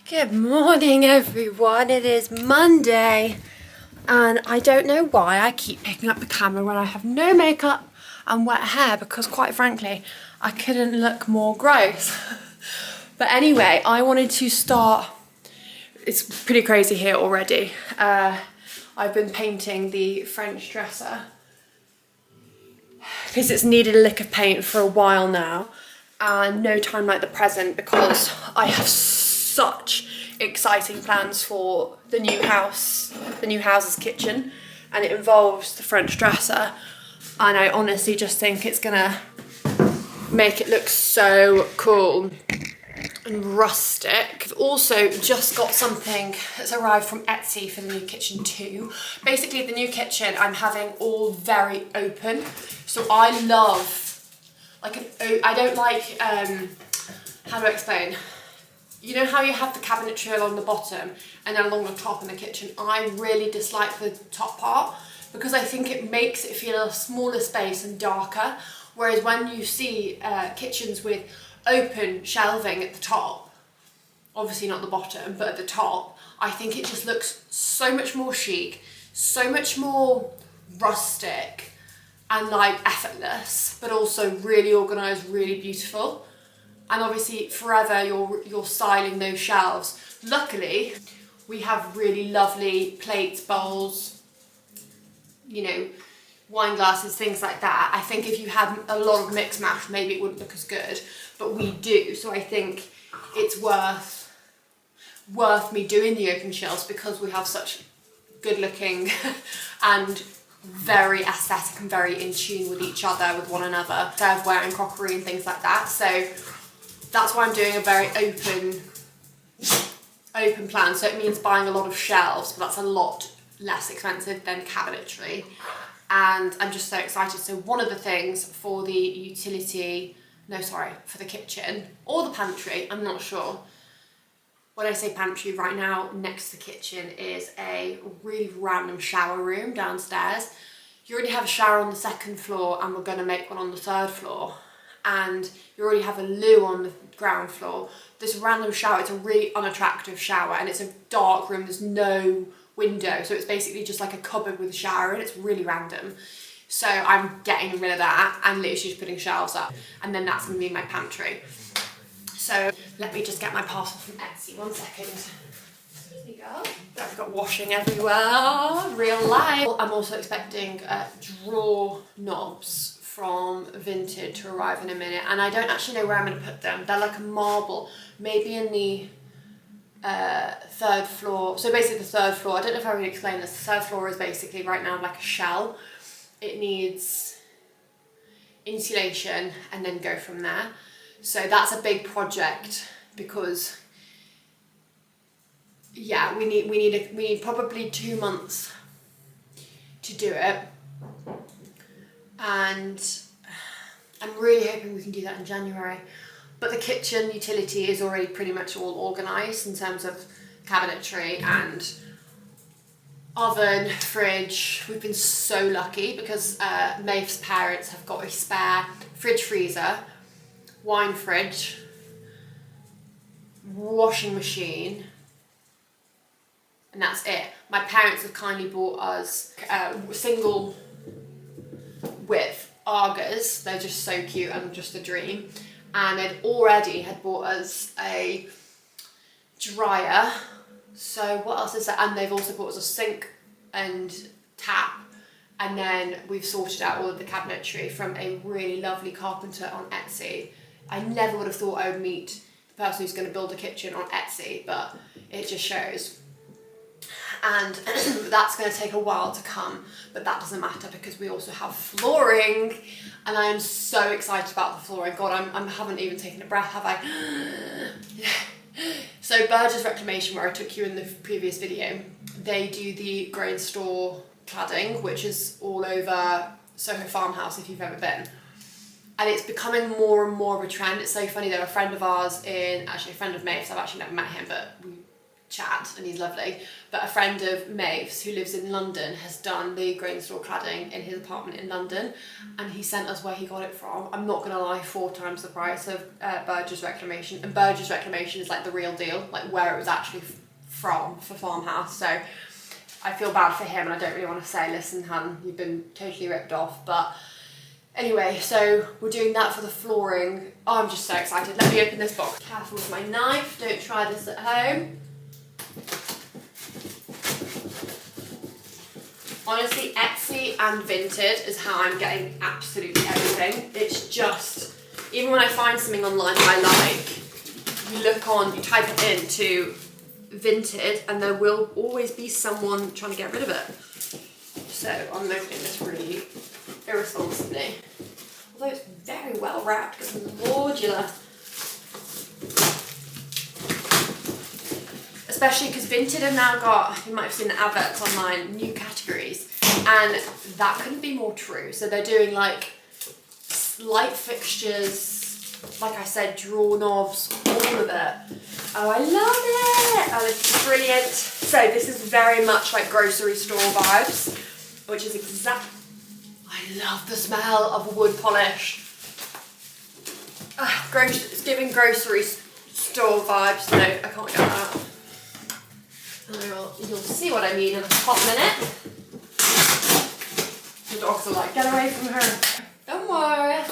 Good morning everyone, it is Monday and I don't know why I keep picking up the camera when I have no makeup and wet hair because quite frankly I couldn't look more gross. But anyway, I wanted to start, it's pretty crazy here already. I've been painting the French dresser because it's needed a lick of paint for a while now and no time like the present because I have such exciting plans for the new house's kitchen, and it involves the French dresser, and I honestly just think it's gonna make it look so cool and rustic. I've also just got something that's arrived from Etsy for the new kitchen too. Basically the new kitchen I'm having all very open, so I love I don't like how do I explain? You know how you have the cabinetry along the bottom and then along the top in the kitchen? I really dislike the top part because I think it makes it feel a smaller space and darker. Whereas when you see kitchens with open shelving at the top, obviously not the bottom, but at the top, I think it just looks so much more chic, so much more rustic and like effortless, but also really organised, really beautiful. And obviously forever you're styling those shelves. Luckily, we have really lovely plates, bowls, you know, wine glasses, things like that. I think if you had a lot of mix match, maybe it wouldn't look as good, but we do. So I think it's worth me doing the open shelves because we have such good looking and very aesthetic and very in tune with each other, with one another, serveware and crockery and things like that. So that's why I'm doing a very open plan. So it means buying a lot of shelves, but that's a lot less expensive than cabinetry. And I'm just so excited. So one of the things for the for the kitchen or the pantry, I'm not sure. When I say pantry, right now next to the kitchen is a really random shower room downstairs. You already have a shower on the second floor and we're going to make one on the third floor. And you already have a loo on the ground floor. This random shower, it's a really unattractive shower and it's a dark room, there's no window. So it's basically just like a cupboard with a shower and it's really random. So I'm getting rid of that and literally just putting shelves up, and then that's gonna be my pantry. So let me just get my parcel from Etsy, 1 second. There you go. I've got washing everywhere, real life. I'm also expecting drawer knobs from Vinted to arrive in a minute, and I don't actually know where I'm going to put them. They're like a marble, maybe in the third floor. So basically the third floor, I don't know if I really explained this, the third floor is basically right now like a shell. It needs insulation and then go from there. So that's a big project because yeah, we need probably 2 months to do it. And I'm really hoping we can do that in January. But the kitchen utility is already pretty much all organised in terms of cabinetry and oven, fridge. We've been so lucky because Mayf's parents have got a spare fridge freezer, wine fridge, washing machine, and that's it. My parents have kindly bought us single width Argas. They're just so cute and just a dream. And they'd already had bought us a dryer. So what else is that? And they've also bought us a sink and tap. And then we've sorted out all of the cabinetry from a really lovely carpenter on Etsy. I never would have thought I would meet the person who's going to build a kitchen on Etsy, but it just shows. And that's going to take a while to come, but that doesn't matter because we also have flooring, and I am so excited about the flooring. God, I haven't even taken a breath, have I? So Burgess Reclamation, where I took you in the previous video, they do the grain store cladding, which is all over Soho Farmhouse if you've ever been. And it's becoming more and more of a trend. It's so funny though, a friend of ours actually a friend of May's, I've actually never met him, but we chat, and he's lovely, but a friend of Maeve's who lives in London has done the grain store cladding in his apartment in London, and he sent us where he got it from. I'm not gonna lie, 4 times the price of Burgess Reclamation, and Burgess Reclamation is like the real deal, like where it was actually from for Farmhouse. So I feel bad for him, and I don't really want to say, listen hun, you've been totally ripped off, but anyway, so we're doing that for the flooring. Oh, I'm just so excited. Let me open this box. Careful with my knife, don't try this at home. Honestly, Etsy and Vinted is how I'm getting absolutely everything. It's just, even when I find something online that I like, you type it into Vinted and there will always be someone trying to get rid of it. So I'm opening this really irresponsibly. Although it's very well wrapped, it's modular. Especially because Vinted have now got, you might have seen the adverts online, new categories, and that couldn't be more true. So they're doing like light fixtures, like I said, drawer knobs, all of it. Oh, I love it! Oh, this is brilliant. So this is very much like grocery store vibes, which is exact. I love the smell of wood polish. It's giving grocery store vibes. No, I can't get that. You'll see what I mean in a hot minute. The dogs are like, get away from her. Don't worry,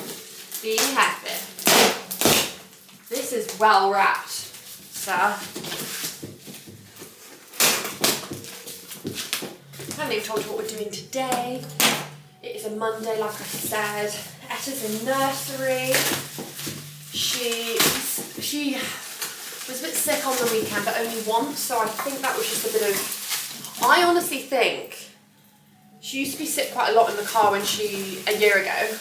be happy. This is well wrapped, sir. I haven't even told you what we're doing today. It is a Monday, like I said. Etta's in nursery. She was a bit sick on the weekend, but only once, so I think that was just a bit of... I honestly think she used to be sick quite a lot in the car a year ago,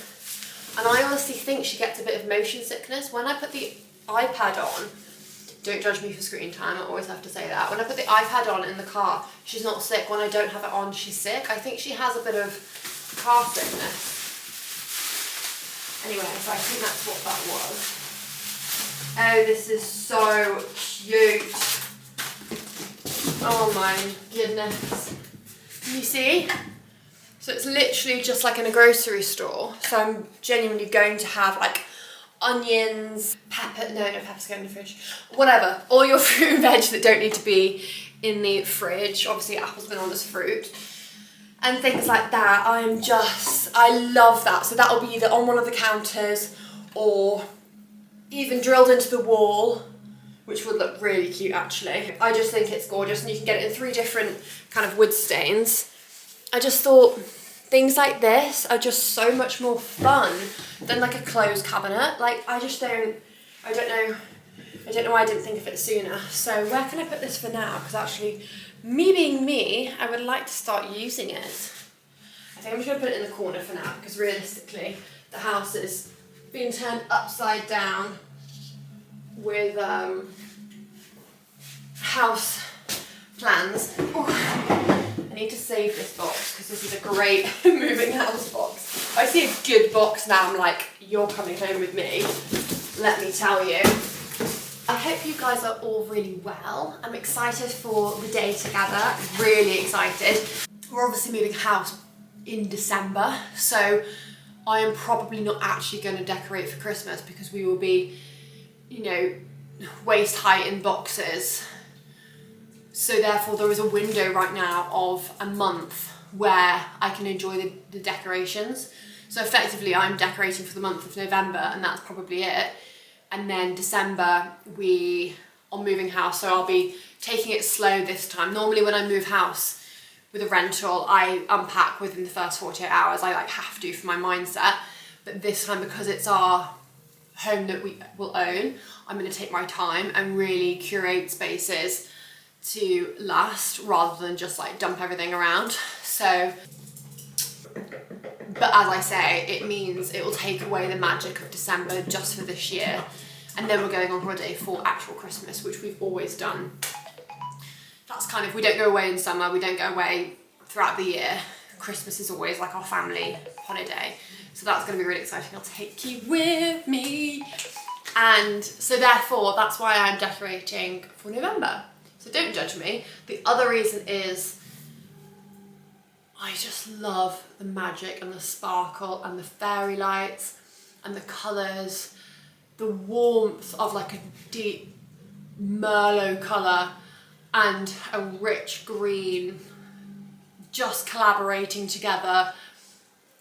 and I honestly think she gets a bit of motion sickness. When I put the iPad on, don't judge me for screen time, I always have to say that. When I put the iPad on in the car, she's not sick. When I don't have it on, she's sick. I think she has a bit of car sickness. Anyway, so I think that's what that was. Oh, this is so cute. Oh my goodness. Can you see? So it's literally just like in a grocery store. So I'm genuinely going to have like onions, pepper, no peppers go in the fridge. Whatever, all your fruit and veg that don't need to be in the fridge. Obviously apples been on as fruit. And things like that. I love that. So that'll be either on one of the counters or even drilled into the wall, which would look really cute actually. I just think it's gorgeous, and you can get it in 3 different kind of wood stains. I just thought things like this are just so much more fun than like a closed cabinet. Like I don't know why I didn't think of it sooner. So where can I put this for now? Because actually, me being me, I would like to start using it. I think I'm just gonna put it in the corner for now, because realistically, the house is being turned upside down with house plans. Ooh, I need to save this box because this is a great moving house box. I see a good box now, I'm like, you're coming home with me, let me tell you. I hope you guys are all really well. I'm excited for the day together, really excited. We're obviously moving house in December, so I am probably not actually going to decorate for Christmas because we will be, you know, waist height in boxes. So therefore there is a window right now of a month where I can enjoy the decorations. So effectively I'm decorating for the month of November, and that's probably it. And then December we are moving house, so I'll be taking it slow this time. Normally when I move house with a rental, I unpack within the first 48 hours. I like have to for my mindset. But this time, because it's our home that we will own, I'm going to take my time and really curate spaces to last rather than just like dump everything around. So, but as I say, it means it will take away the magic of December just for this year. And then we're going on holiday for actual Christmas, which we've always done. That's kind of, we don't go away in summer, we don't go away throughout the year. Christmas is always like our family holiday. So that's going to be really exciting. I'll take you with me. And so therefore, that's why I'm decorating for November. So don't judge me. The other reason is I just love the magic and the sparkle and the fairy lights and the colours, the warmth of like a deep Merlot colour and a rich green just collaborating together,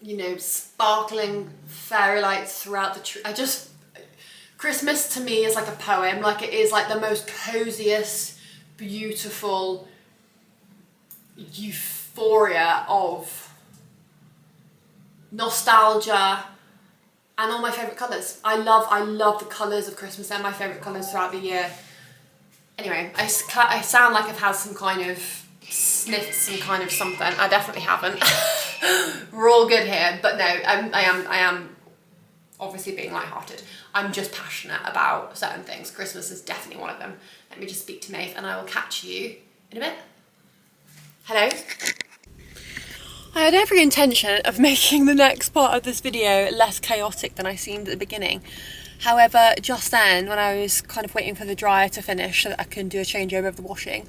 you know, sparkling fairy lights throughout the tree. Christmas to me is like a poem, like it is like the most coziest, beautiful euphoria of nostalgia and all my favourite colours. I love the colours of Christmas. They're my favourite colours throughout the year. Anyway, I sound like I've had some kind of sniffed some kind of something. I definitely haven't. We're all good here, but no, I am obviously being lighthearted. I'm just passionate about certain things. Christmas is definitely one of them. Let me just speak to Maeve and I will catch you in a bit. Hello. I had every intention of making the next part of this video less chaotic than I seemed at the beginning. However, just then, when I was kind of waiting for the dryer to finish so that I can do a changeover of the washing,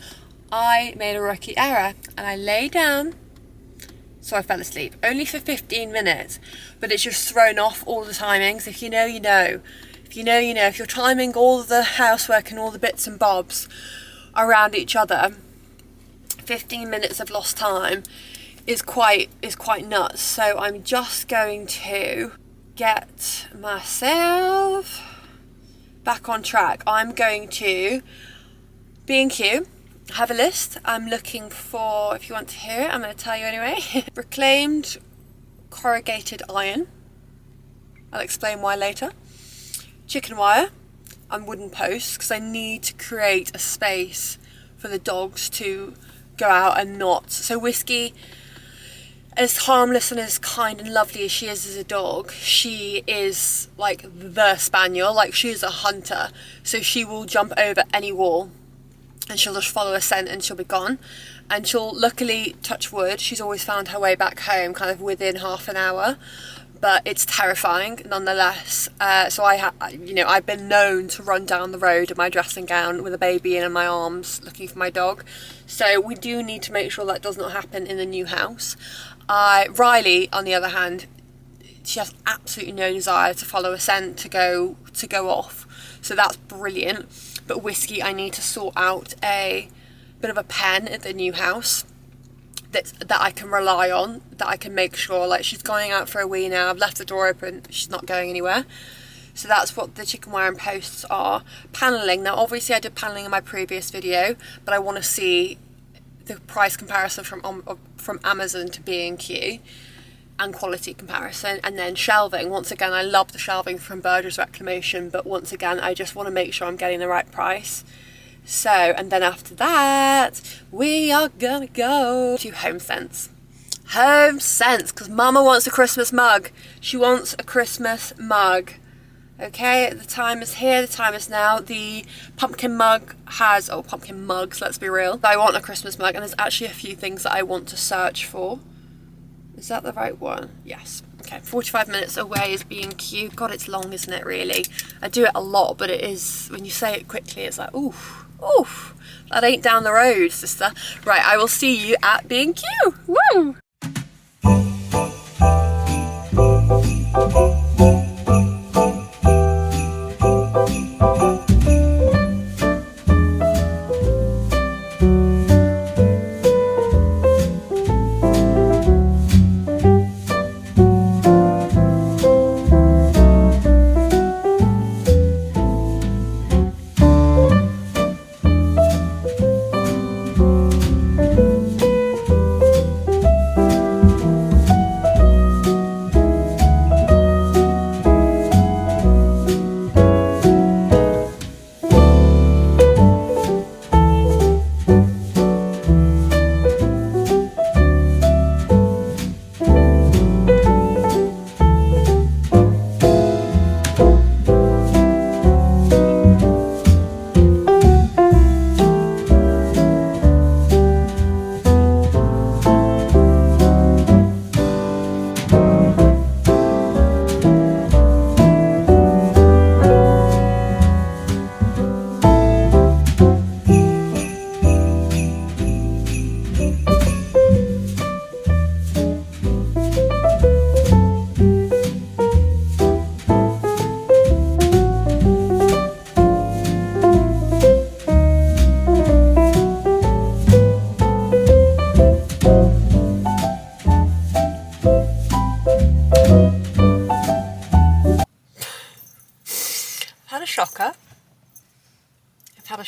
I made a rookie error and I lay down, so I fell asleep. Only for 15 minutes, but it's just thrown off all the timings. If you know, you know. If you know, you know. If you're timing all the housework and all the bits and bobs around each other, 15 minutes of lost time is quite nuts. So I'm just going to get myself back on track. I'm going to B&Q, have a list. I'm looking for, if you want to hear it, I'm going to tell you anyway. Reclaimed corrugated iron. I'll explain why later. Chicken wire and wooden posts, because I need to create a space for the dogs to go out and not. So Whiskey, as harmless and as kind and lovely as she is as a dog, she is like the spaniel, like she is a hunter. So she will jump over any wall and she'll just follow a scent and she'll be gone. And she'll, luckily, touch wood, she's always found her way back home kind of within half an hour. But it's terrifying nonetheless. So I've been known to run down the road in my dressing gown with a baby in my arms looking for my dog. So we do need to make sure that does not happen in the new house. Riley, on the other hand, she has absolutely no desire to follow a scent to go off. So that's brilliant. But Whiskey, I need to sort out a bit of a pen at the new house that I can rely on, that I can make sure, like, she's going out for a wee now, I've left the door open, she's not going anywhere. So that's what the chicken wire and posts are. Panelling, now obviously I did panelling in my previous video, but I want to see the price comparison from Amazon to B&Q and quality comparison. And then shelving, once again, I love the shelving from Burgess Reclamation, but once again, I just want to make sure I'm getting the right price. So, and then after that, we are gonna go to homesense. Homesense, because Mama wants a Christmas mug. She wants a Christmas mug. Okay, the time is here, the time is now. The pumpkin mug has, pumpkin mugs, let's be real. I want a Christmas mug, and there's actually a few things that I want to search for. Is that the right one? Yes. Okay, 45 minutes away is B&Q. God, it's long, isn't it, really? I do it a lot, but it is, when you say it quickly, it's like, oof. Oof, that ain't down the road, sister. Right, I will see you at B&Q. Woo!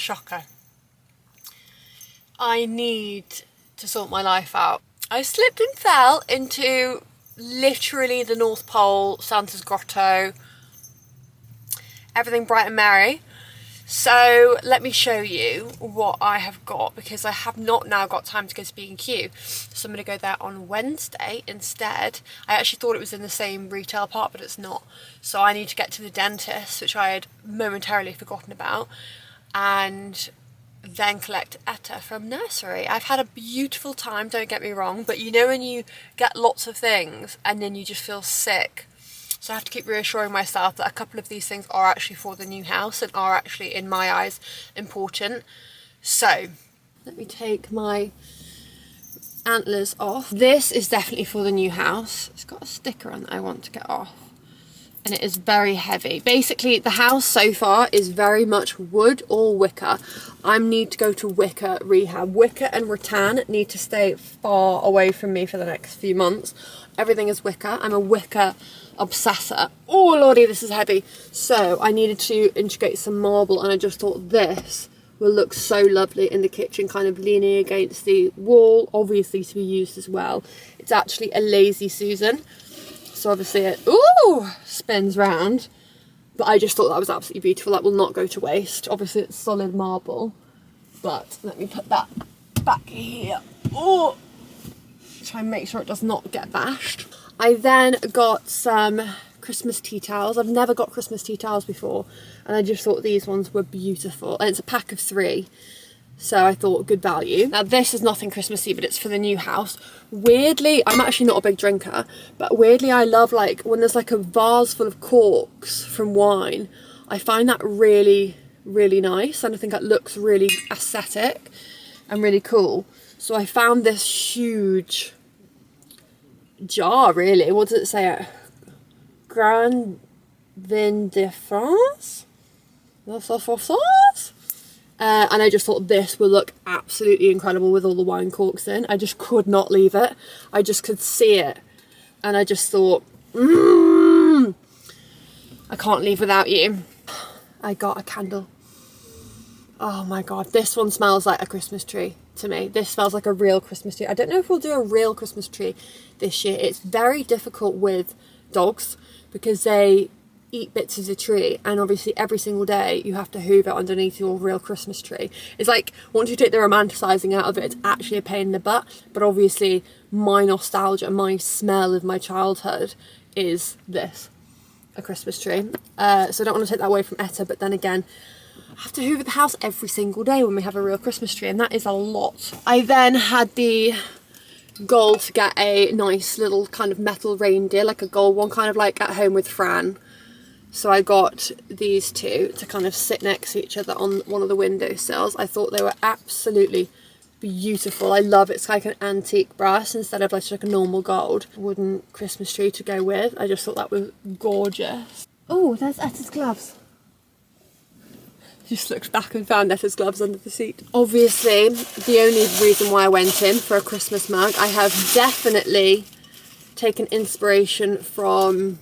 Shocker. I need to sort my life out. I slipped and fell into literally the North Pole, Santa's Grotto, everything bright and merry. So let me show you what I have got, because I have not now got time to go to B&Q. So I'm going to go there on Wednesday instead. I actually thought it was in the same retail part, but it's not. So I need to get to the dentist, which I had momentarily forgotten about, and then collect Etta from nursery. I've had a beautiful time, don't get me wrong, but you know when you get lots of things and then you just feel sick? So I have to keep reassuring myself that a couple of these things are actually for the new house and are actually, in my eyes, important. So let me take my antlers off. This is definitely for the new house. It's got a sticker on that I want to get off, and it is very heavy. Basically, the house so far is very much wood or wicker. I need to go to wicker rehab. Wicker and rattan need to stay far away from me for the next few months. Everything is wicker. I'm a wicker obsessor. Oh lordy, this is heavy. So I needed to integrate some marble, and I just thought this will look so lovely in the kitchen, kind of leaning against the wall, obviously to be used as well. It's actually a Lazy Susan. So obviously it spins round, but I just thought that was absolutely beautiful. That will not go to waste. Obviously it's solid marble, but let me put that back here. Oh, try and make sure it does not get bashed. I then got some Christmas tea towels. I've never got Christmas tea towels before, and I just thought these ones were beautiful. And it's a pack of 3. So I thought good value. Now this is nothing Christmassy, but it's for the new house. Weirdly, I'm actually not a big drinker, but weirdly I love like when there's like a vase full of corks from wine. I find that really, really nice, and I think it looks really aesthetic and really cool. So I found this huge jar, really. What does it say? Grand Vin de France? And I just thought this would look absolutely incredible with all the wine corks in. I just could not leave it. I just could see it. And I just thought, I can't leave without you. I got a candle. Oh my God, this one smells like a Christmas tree to me. This smells like a real Christmas tree. I don't know if we'll do a real Christmas tree this year. It's very difficult with dogs because they eat bits of the tree, and obviously every single day you have to hoover underneath your real Christmas tree. It's like once you take the romanticising out of it, it's actually a pain in the butt. But obviously my nostalgia, my smell of my childhood is this, a Christmas tree. So I don't want to take that away from Etta, but then again, I have to hoover the house every single day when we have a real Christmas tree, and that is a lot. I then had the goal to get a nice little kind of metal reindeer, like a gold one, kind of like at home with Fran. So I got these 2 to kind of sit next to each other on one of the windowsills. I thought they were absolutely beautiful. I love it's like an antique brass instead of like a normal gold wooden Christmas tree to go with. I just thought that was gorgeous. Oh, there's Etta's gloves. Just looked back and found Etta's gloves under the seat. Obviously, the only reason why I went in for a Christmas mug, I have definitely taken inspiration from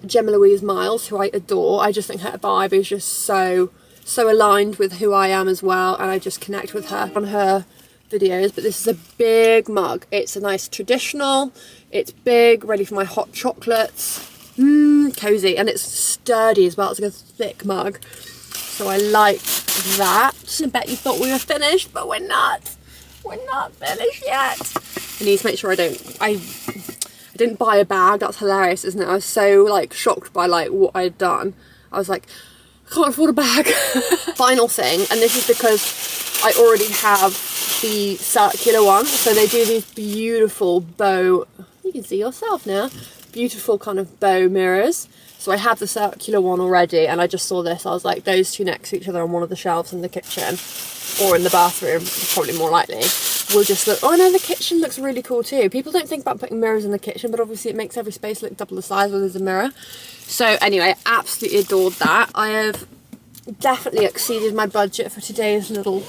Gemma Louise Miles, who I adore. I just think her vibe is just so aligned with who I am as well, and I just connect with her on her videos. But this is a big mug. It's a nice traditional, it's big, ready for my hot chocolates. Cozy, and it's sturdy as well. It's like a thick mug, so I like that. I bet you thought we were finished, but we're not finished yet. I need to make sure I didn't buy a bag. That's hilarious, isn't it? I was so like shocked by like what I'd done. I was like, I can't afford a bag. Final thing, and this is because I already have the circular one. So they do these beautiful bow, you can see yourself now, beautiful kind of bow mirrors. So I have the circular one already, and I just saw this. I was like, those 2 next to each other on one of the shelves in the kitchen or in the bathroom, probably more likely, will just look, oh no, the kitchen looks really cool too. People don't think about putting mirrors in the kitchen, but obviously it makes every space look double the size when there's a mirror. So anyway, I absolutely adored that. I have definitely exceeded my budget for today's little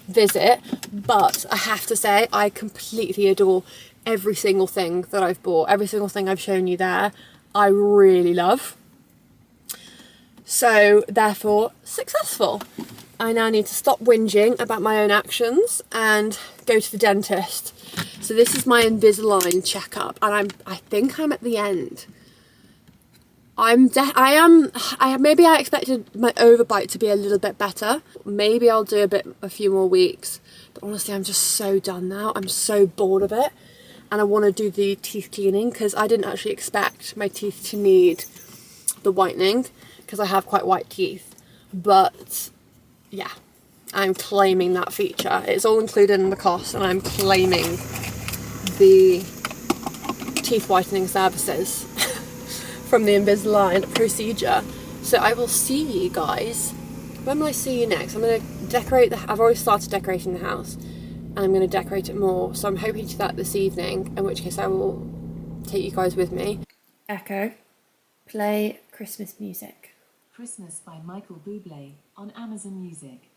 visit, but I have to say I completely adore every single thing that I've bought. Every single thing I've shown you there, I really love. So therefore, successful. I now need to stop whinging about my own actions and go to the dentist. So this is my Invisalign checkup, and I think I'm at the end. Maybe I expected my overbite to be a little bit better. Maybe I'll do a few more weeks. But honestly, I'm just so done now. I'm so bored of it. And I want to do the teeth cleaning because I didn't actually expect my teeth to need the whitening because I have quite white teeth. But yeah, I'm claiming that feature. It's all included in the cost, and I'm claiming the teeth whitening services from the Invisalign procedure. So I will see you guys. When will I see you next? I'm going to decorate I've already started decorating the house, and I'm going to decorate it more. So I'm hoping to do that this evening, in which case I will take you guys with me. Echo, play Christmas music. Christmas by Michael Bublé on Amazon Music.